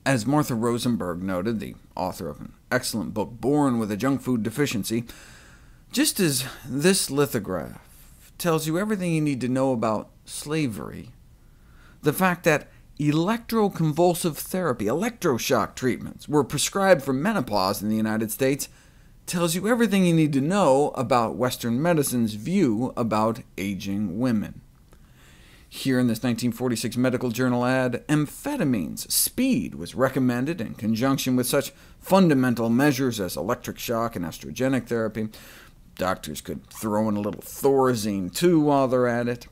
As Martha Rosenberg noted, the author of an excellent book, Born with a Junk Food Deficiency, just as this lithograph tells you everything you need to know about slavery, the fact that electroconvulsive therapy, electroshock treatments, were prescribed for menopause in the United States tells you everything you need to know about Western medicine's view about aging women. Here in this 1946 medical journal ad, amphetamines, speed, was recommended in conjunction with such fundamental measures as electric shock and estrogenic therapy. Doctors could throw in a little Thorazine too while they're at it.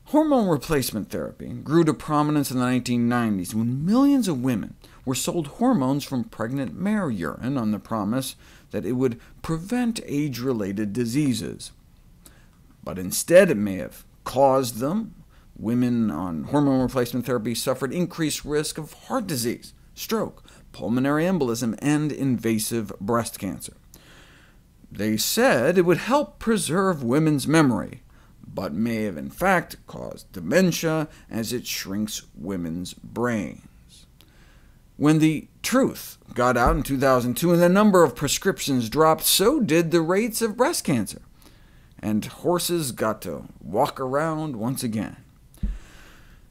Hormone replacement therapy grew to prominence in the 1990s when millions of women were sold hormones from pregnant mare urine on the promise that it would prevent age-related diseases. But instead it may have caused them. Women on hormone replacement therapy suffered increased risk of heart disease, stroke, pulmonary embolism, and invasive breast cancer. They said it would help preserve women's memory, but may have in fact caused dementia as it shrinks women's brains. When the truth got out in 2002 and the number of prescriptions dropped, so did the rates of breast cancer, and horses got to walk around once again.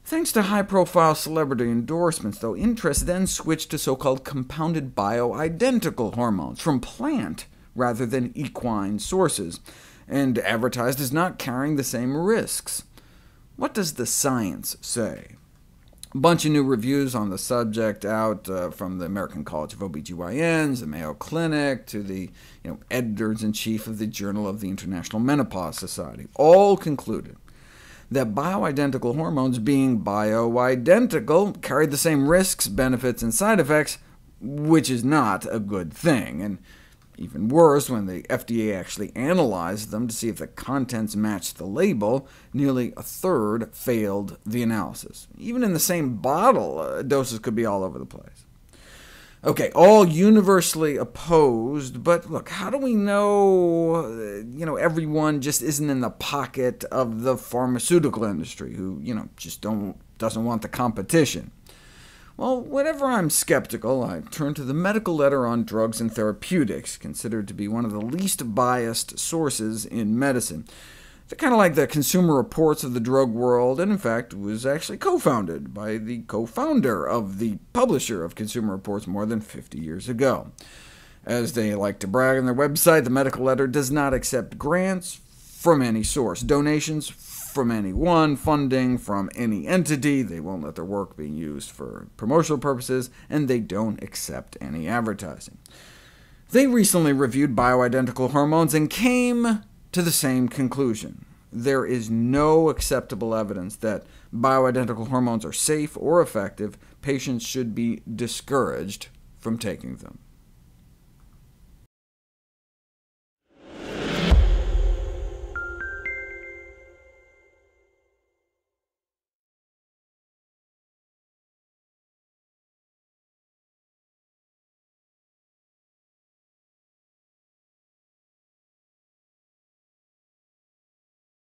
Thanks to high-profile celebrity endorsements, though, interest then switched to so-called compounded bioidentical hormones from plant rather than equine sources, and advertised as not carrying the same risks. What does the science say? A bunch of new reviews on the subject out from the American College of OBGYNs, the Mayo Clinic, to the editors-in-chief of the Journal of the International Menopause Society, all concluded that bioidentical hormones, being bioidentical, carried the same risks, benefits, and side effects, which is not a good thing, and even worse, when the FDA actually analyzed them to see if the contents matched the label, nearly a third failed the analysis. Even in the same bottle, doses could be all over the place. OK, all universally opposed, but look, how do we know everyone just isn't in the pocket of the pharmaceutical industry, who just doesn't want the competition? Well, whenever I'm skeptical, I turn to the Medical Letter on Drugs and Therapeutics, considered to be one of the least biased sources in medicine. They're kind of like the Consumer Reports of the drug world, and in fact was actually co-founded by the co-founder of the publisher of Consumer Reports more than 50 years ago. As they like to brag on their website, the Medical Letter does not accept grants from any source, donations from anyone, funding from any entity. They won't let their work be used for promotional purposes, and they don't accept any advertising. They recently reviewed bioidentical hormones and came to the same conclusion. There is no acceptable evidence that bioidentical hormones are safe or effective. Patients should be discouraged from taking them.